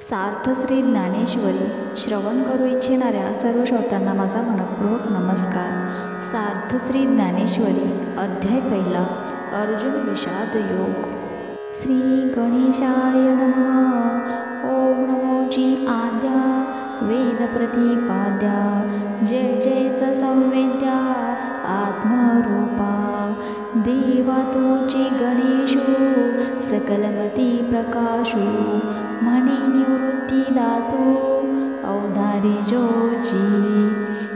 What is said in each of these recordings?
सार्थ श्री ज्ञानेश्वरी श्रवण करू इच्छिणाऱ्या सर्व श्रोत्यांना माझा मनपूर्वक नमस्कार. सार्थ श्री ज्ञानेश्वरी अध्याय पहिला अर्जुन विषाद योग. श्री गणेशाय नमः. ओम नमोची आद्या वेद प्रतिपाद्या जय जय संवेद्या आत्मरूपा देवा तुझी गणेशो सकलमती प्रकाशो म्हणे निवृत्ती दासो अवधारी जोची.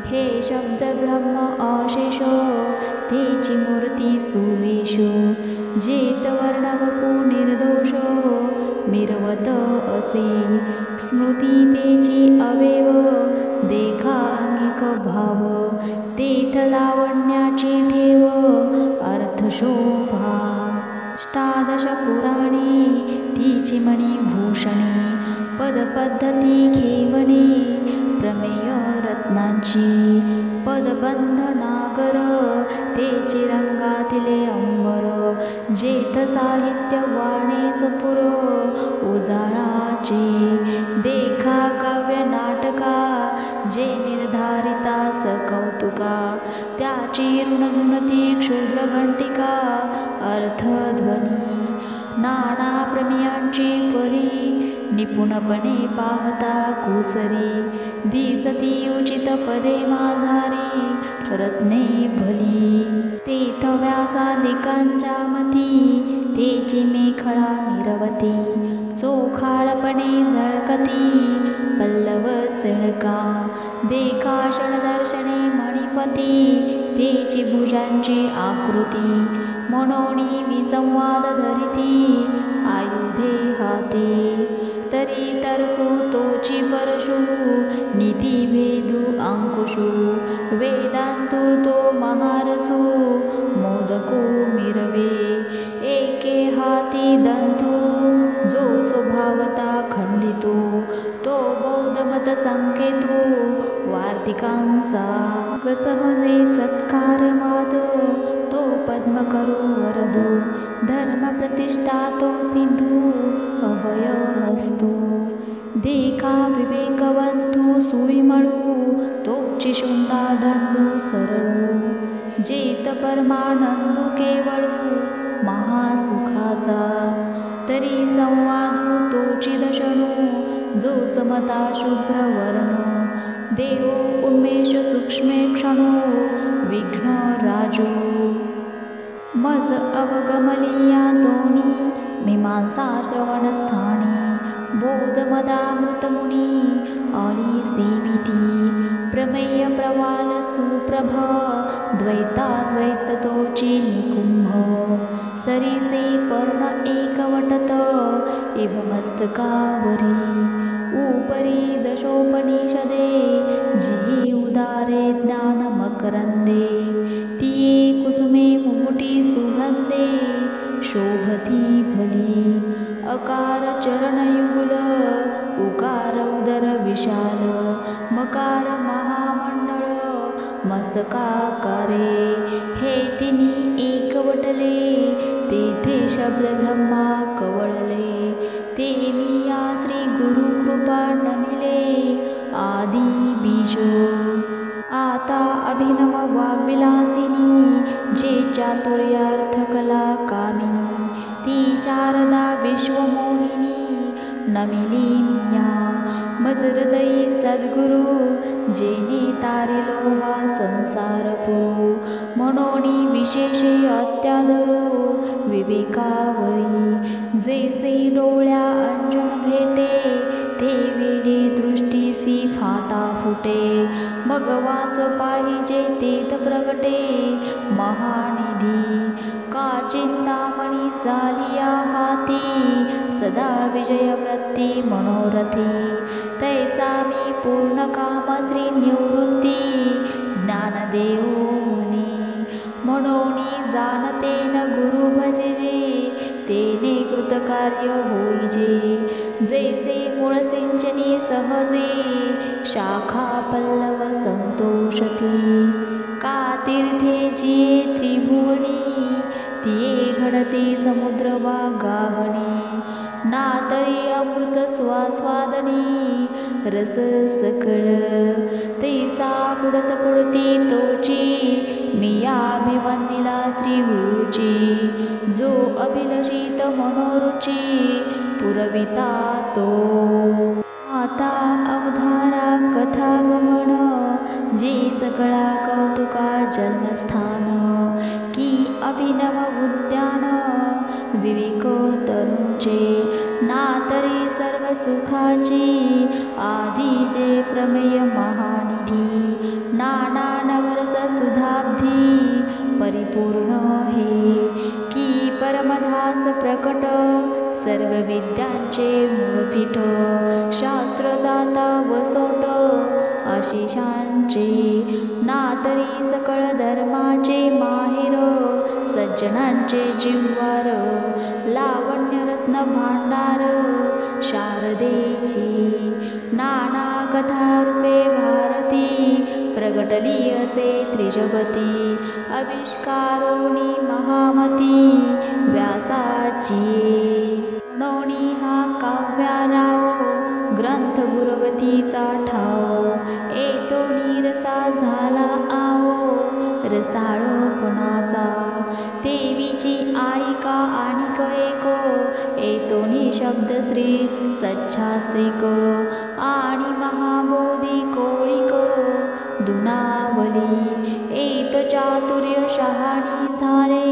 हे शब्द ब्रह्म अशेष तेची मूर्ती सुवेश जेत वर्णवपू निर्दोष मिरवत असे स्मृती तेची अवेव देखा अंगिक भाव तेथ लावण्याची ठेव अर्थ शोभा. अष्टादश पुराणे तिची मणिभूषणे पदपद्धती घेवणे प्रमेय रत्नांची पदबंध नागर तेचे रंगातिले अंबर जेथ साहित्य वाणे सपुर उजाळाचे देखा काव्य नाटका जे निर्धारिता सकौतुका त्याची ऋणझुणती क्षुद्र घंटिका अर्थध्वनी नाना प्रमेयांची परी निपुणपणे पाहता कुसरी दिसती उचित पदे माझारी रत्ने भली तेथ व्यासादिकांच्या मती तेची मेखळा मिरवती चोखाळपणे झळकती पल्लव सिळका देखा षडदर्शने मणिपती तेची भुजांची आकृती मनोनी विसंवाद धरिती आयुधे हाती तरी तर्कू तोची फरशू नीती भेदू अंकुशू वेदांतू तो महारसू मोदको मिरवे एके हाती दंतू जो स्वभावता खंडितो तो बौद्ध मत संकेतो वार्तिकांचा सहजे सत्कारवाद तो पद्म करो वरदो धर्म प्रतिष्ठा तो सिंधू अवय असतो देखा विवेकवंतू सुईमळू तोची शुंडा दंडू सरळू जेत परमानंदू केवळू महासुखाचा तरी संवादू तोची दशणू जो समता शुभ्र वर्ण देवो उन्मेष सूक्ष्मे क्षणो विघ्न राजो मज अवगमलिया तोणी मीमांसा श्रवणस्थानी बोधमदामृतमुनी आली सेविती प्रमेय प्रवाल सुप्रभ द्वैताद्वैत तोची निकुंभ सरीसे पर्ण एकवटत इव मस्तकावरी उपरी दशोपनिषदे जी उदारे ज्ञान मकरंदे तिये कुसुमे मुकुटी सुगंधे शोभती भली अकार चरणयुगुल उकार उदर विशाल मकार महामंडळ मस्तकाकारे हे तिनी एकवटले तेथे शब्द ब्रह्मा कवळले ते मिया श्री गुरु कृपा नमिले आदि बीजो आता अभिनव वाग्विलासिनी जे चातुर्यार्थ कला कामिनी ती शारदा विश्वमोहिनी नमिली मिया मज हृदयी सद्गुरु जेने तारिलो हा संसार पुरू मनोनी विशेषे अत्यादरो विवेकावरी जैसे डोळ्या अंजन भेटे ते वेळी दृष्टीसी फाटा फुटे मग वास पाहिजे तेथ प्रगटे महानिधी का चिंतामणी झालिया हाती सदा विजयवृत्ती मनोरथी तैसा मी पूर्ण काम श्री निवृत्ती ज्ञानदेव म्हणे मनोनी जाणते न गुरु भजेजे तेने कृतकार्य होईजे जैसे मूळ सिंचनी सहजे शाखा पल्लव संतोषती का तीर्थे जिये त्रिभुवनी तिये घडते समुद्र वा गाहणे ना तरी अमृत स्वास्वादनी रस सकळ तैसा पुढत पुढती तोची मिया अभिवंदिला श्री गुरुची जो अभिलषित मनोरुची पुरविता तो आता अवधारा कथा गमन जे सकळा कौतुका जन्मस्थान की अभिनव उद्यान विवेक तरुणचे ना तरी सर्व सुखाची आधी जे प्रमेय महानिधी नाना नवरस सुधाब्धी परिपूर्ण हे की परमधास प्रकट सर्व विद्यांचे मूळपीठ शास्त्र जाता वसोट आशिषांचे ना तरी सकळ धर्माचे माहेर सज्जनांचे जिव्हार लावण्य रत्न भांडार शारदेची नाना कथा रूपे भारती प्रगटली असे त्रिजगती आविष्कारोनी महामती व्यासाची नोनी हा काव्याराव ग्रंथ गुरवतीचा ठाव एतो नीरसा झाला आओ रसाळपणाचा देवीची आईका आणिक एको एतो निशब्द श्री सच्छास्त्रिक आणि महाबोधी कोळिक दुनावली एत चातुर्य शहाणी झाले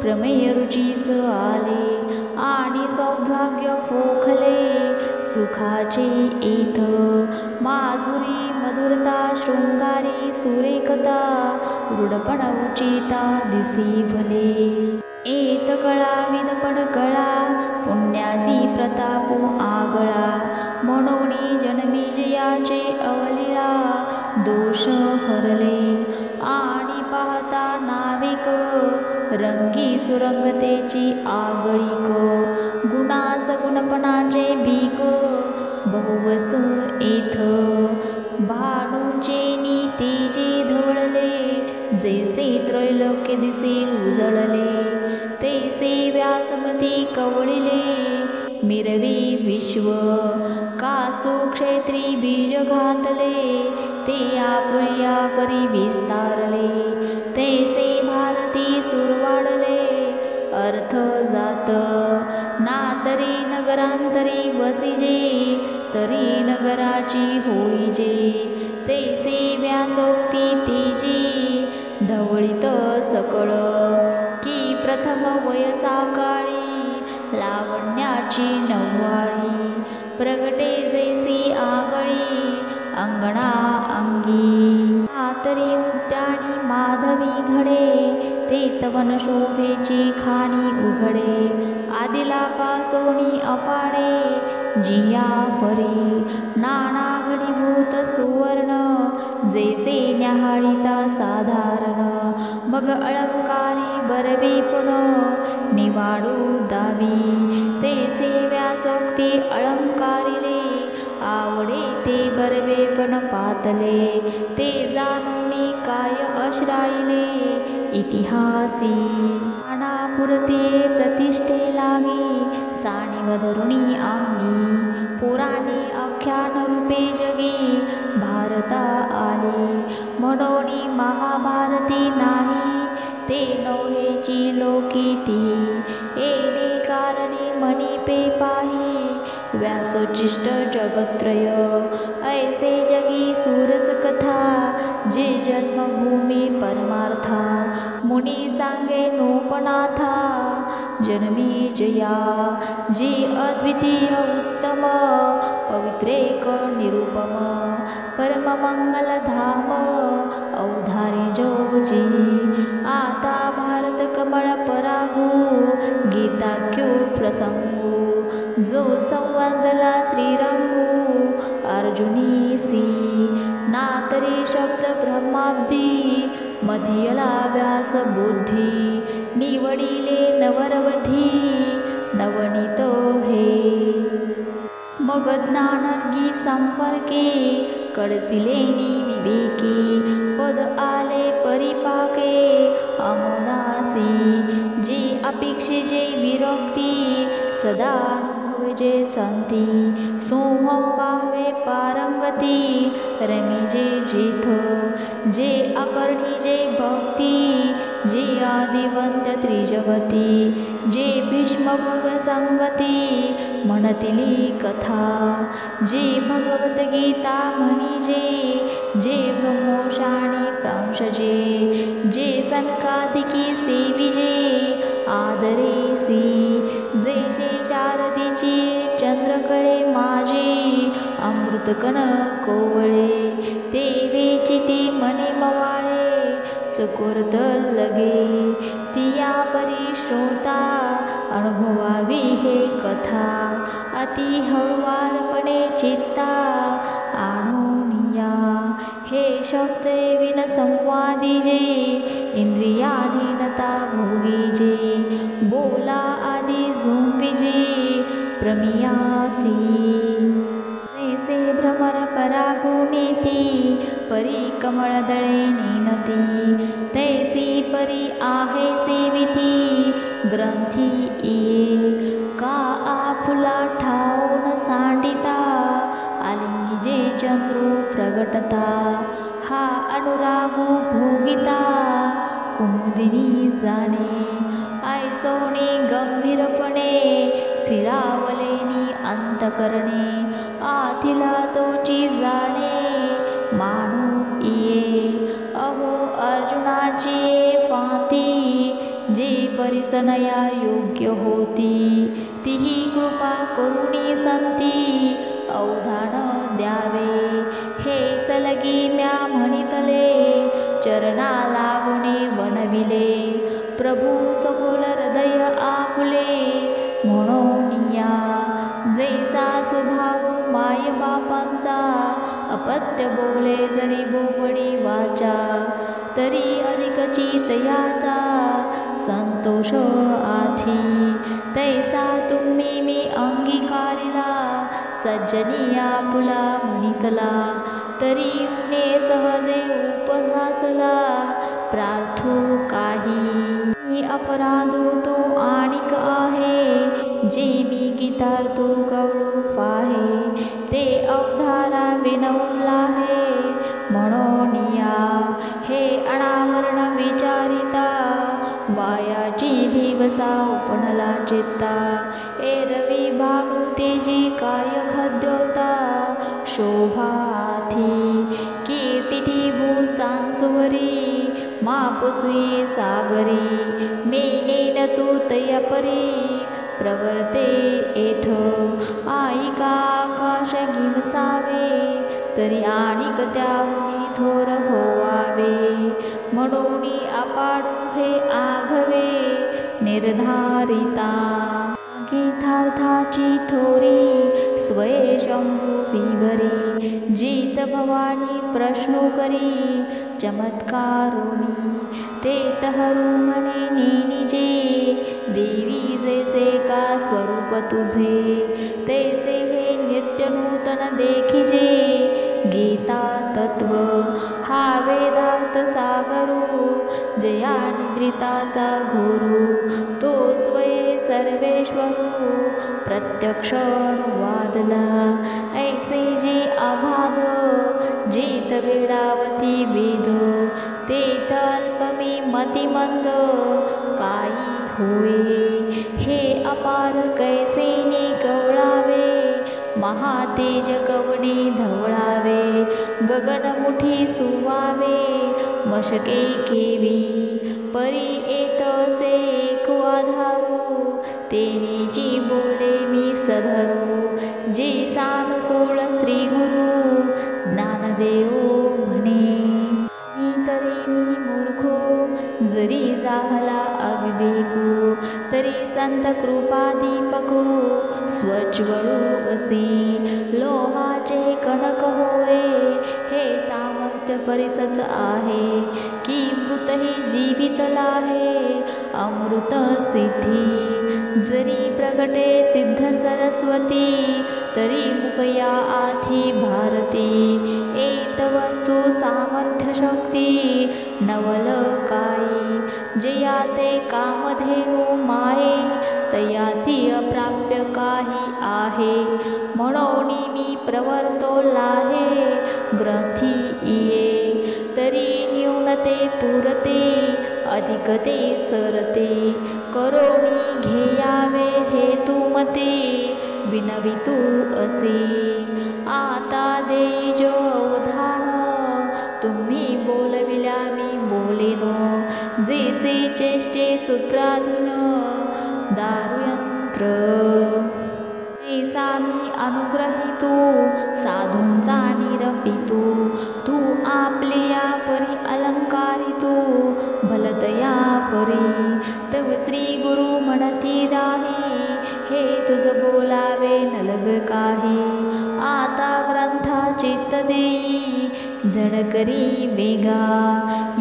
प्रमेय रुचीस आले आणि सौभाग्य फोखले सुखाचे एथ माधुरी मधुरता शृंगारी सुरेखता रूढपण उचिता दिसी भले एत कळा विदपण कळा पुण्यासी प्रतापो आगळा म्हणून जन्मी जयाचे अवलिळा दोष हरले आणि पाहता नाविक रंगी सुरंगतेची आगळीक गुणास गुणपणाचे भीक बहुवस एथ भानूचे नीतीचे धवळले जैसे त्रैलोक्य दिसे उजळले तैसे व्यासमती कवळिले मिरवी विश्व कासू क्षेत्री बीज घातले ते आपुळ्या परी विस्तारले तैसे भारती सुरवाडले अर्थ जात ना तरी नगरांतरी बसिजे तरी नगराची होईजे तैसे व्यासोक्ती तेजी धवळीत सकळ की प्रथम वयसा काळी लावण्याची नव्वाळी प्रगटे जैसी आगळी अंगणा अंगी तरी उद्यानी माधवी घडे ते तवन शोभेची खाणी उघडे आदिला पासोनी अपाडे जिया फरे नाना घडीभूत सुवर्ण जैसे न्याहाळीता साधारण मग अलंकारी बरबीपुण निवाडू दावी तैसे व्यासोक्ती अलंकारिले आवडे ते बरबेपण पातले ते जाणूनी काय अश्राईले इतिहासी अनापुरते प्रतिष्ठे लागे सानिव धरुणी अंगी पुराणे आख्यान रूपे जगी भारता आले म्हणून महाभारती नाही ते नोहेची लोकीती येणे कारणे मणिपे पाही व्यासोचिष्ट जगत्रय ऐसे जगी सूरस कथा जे जन्मभूमी परमार्था मुनी सांगे नोपनाथा जन्मी जया जी अद्वितीय उत्तम पवित्रेक निरुपम परम मंगल धाम अवधारी जोजी आता भारत कमळ परागू गीताख्यो प्रसंगू जो संवादला श्रीरंगू अर्जुनीसी नातरी शब्द ब्रह्माब्दी मधियला व्यास बुद्धी निवडिले नवरवधी नवनीत हे मग ज्ञानगी संपर्के कडसिलेनी विवेकी पद आले परिपाके अमोदासी जी अपेक्षेचे विरक्ती सदा जे संती सोहम पावे पारंगती रमिजे जेथ जे अकर्णी जे भक्ती जे आदिवंत त्रिजगती जे भीष्म संगती म्हणतिली कथा जे भगवत गीता म्हणिजे जे ब्रह्मोशाणी प्रांशजे जे सनकादिकी सेविजे आदरेसी जैसे शारदीची चंद्रकळे माझी अमृतकण कोवळे ते वेचिती मनी मवाळे चकोरत लगे तिया परी श्रोता अनुभवावी हे कथा अति हळुवारपणे चित्ता आणूनिया हे शब्द विन संवादी जे इंद्रियाने नता भोगीजे बोला आदि झोंबिजे प्रमियासी जैसे भ्रमर परागुणीती परी कमळदळे नेनती तैसी परी आहे सेविती ग्रंथी इये का आपुला ठाऊन सांडिता आलिंगी जे चंद्रू प्रगटता हा अनुरागू भोगिता कुमुदिनी जाणे ऐसोनी गंभीरपणे सिरावलेनी अंतकरणे आथिला तोची जाणे मानू इये अहो अर्जुनाची फाती जे परिसनया योग्य होती तिही कृपा करुणी संती अवधान द्यावे हे सलगी म्या म्हणितले चरणा लागुने बनविले प्रभू सखोल हृदय आपुले म्हणोनिया जैसा स्वभाव माय बापांचा अपत्य बोले जरी बोबडी वाचा तरी अधिकची तयाचा संतोष आधी तैसा तुम्ही मी अंगीकारिला सज्जनी आपुला म्हणितला तरी उणे सहजे उपहासला प्रार्थू काही अपराधो तो आणिक आहे जे मी गीतार्थ कवळू फाहे ते अवधारा विनवला हे म्हणोनिया हे अनावरण विचारिता वायाची दिवसा उपनला चित्ता एरवी भानू तेजी काय खद्योता शोभाथी कीर्ती भूचांसुवरी मापुसुये सागरी मेनेन तू तयपरी प्रवर्ते एथ आईका आकाश गिवसावे तरी आणिक त्याहुनी थोर होवावे म्हणोनी अपाडू हे आघवे निर्धारिता गीतार्थाची थोरी स्वये शंभू विवरी जीत भवानी प्रश्नो करी चमत्कारुणी ते तहरू म्हणे नेनिजे देवी जैसे का स्वरूप तुझे तैसे हे नित्य नूतन देखिजे गीता तत्व हा वेदार्थ सागरू जया निद्रिताचा गुरु तो स्वये सर्वेश्वरू प्रत्यक्ष अनुवादला ऐसे जे अगाध जेत वेडावती वेद ते अल्पमी मतिमंद काही होय हे अपार कैसेनी कवळावे महातेज कवणे धवळावे गगनमुठी सुवावे मशके केवी परी येतसे एक आधारू तेनेची बोले मी सधरू जे सानुकूळ श्री गुरु ज्ञानदेव म्हणे मी तरी मी मूर्खो जरी जाहला अविवेकू तरी संत कृपा दीपको स्वज्वळू असे लोहाचे कणक होय हे सामर्थ्य परिसच आहे की मृतही जीवितला आहे अमृत सिद्धी जरी प्रगटे सिद्ध सरस्वती तरी मुकया आधी भारती एत वस्तू सामर्थ्य शक्ती नवल काही जया ते कामधेनु माये तयासी अप्राप्य काही आहे, म्हणून मी प्रवर्तो लाहे ग्रंथी इये, तरी न्यून ते पुरते अधिक ते सरते, करोनी घेयावे हेतु मते विनवितू असे, आता देईज अवधान तुम्ही बोलविल्या मी बोलेन, जैसे चेष्टे सूत्राधीन दारुयंत्र, ऐसा मी अनुग्रहितो साधूंचा निरपितो, तू आपल्या परी अलंकारितो भलतया परी, तव श्री गुरु म्हणती राही, हे तुझ बोलावे नलग काही, आता ग्रंथा चित्त देई जड करी बेगा,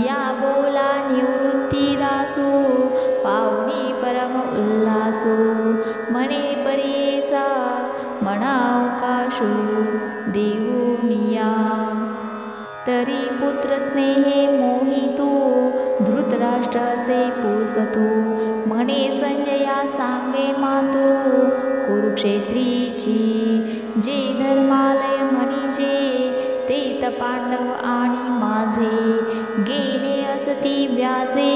या बोला निवृत्ती दासू पावनी परम उल्हासू, म्हणे परीसा मनावकाशू देऊनिया, तरी पुत्र स्नेहे मोहितो धृतराष्ट्रासे पोसतो, म्हणे संजया सांगे मातू कुरुक्षेत्रीची, जे धर्मालय म्हणीचे ते त पांडव आणि माझे, गेले असती व्याजे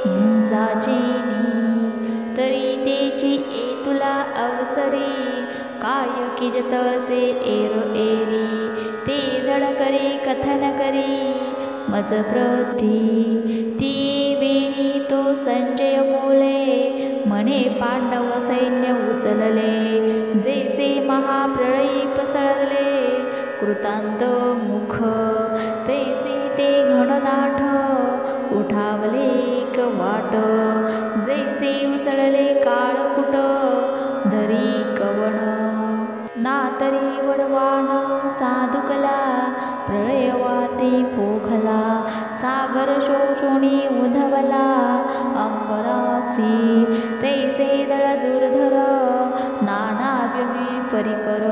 झुंजाचेनी, तरी तेची ए तुला अवसरी, काय किजत असे एर एरी, ते जड करे कथन करी मज प्रती, ती वेळी तो संजय बोले, म्हणे पांडव सैन्य उचलले, जैसे महाप्रळयी पसरले कृतांत मुख, तैसे ते घनदाट उठावले एक वाट, जैसे उसळले काळकुट धरी कवण, ना तरी वडवाण साधुकला प्रळयवाते पोखला, सागर शोषोणी उधवला अंबरासी, तैसे दळ दुर्धर नाना व्यमे परिकर,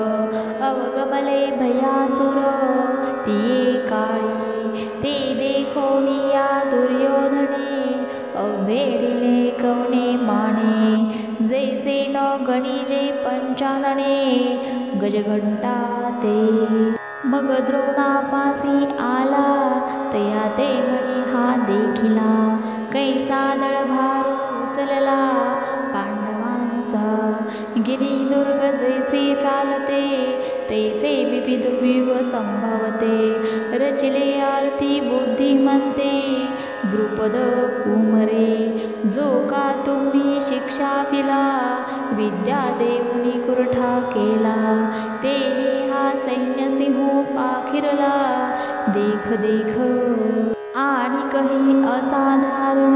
अवगमले भयासुर तिये काळी, ते देखोनिया दुर्योधने अभेरिले कवने माने, जैसे न गणिजे पंचानने गजघंटा ते, मग द्रोणापासी आला तया ते म्हणे हा देखिला, कैसा दळभार उचलला पांडवांचा, गिरिदुर्ग जैसे चालते तैसे विविध विव संभवते, रचिले आरती बुद्धिमंते द्रुपद कुमरे, जो का तुम्ही शिक्षा पिला विद्या देऊनी कुरठा केला, तेने हा सैन्य सिंह पाखिरला देख देख, आणि कही असाधारण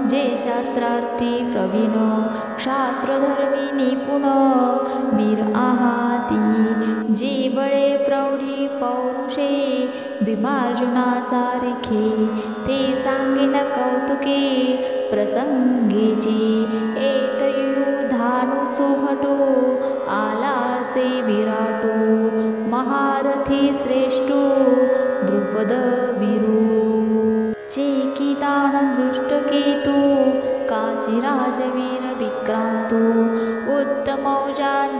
जे शास्त्रार्थी प्रवीण, क्षात्रधर्मी निपुण वीर आहाती, जे बळे प्रौढी पौरुषे भीमार्जुना सारिखे, ते सांगेन कौतुके प्रसंगेची, एतयुधानु सुभटो आलासे विराटो, महारथी श्रेष्ठो द्रुपद वीरू, चेकितान दृष्टकेतु काशीराजवीर विक्रांतो, उत्तमौजान्मुपणातो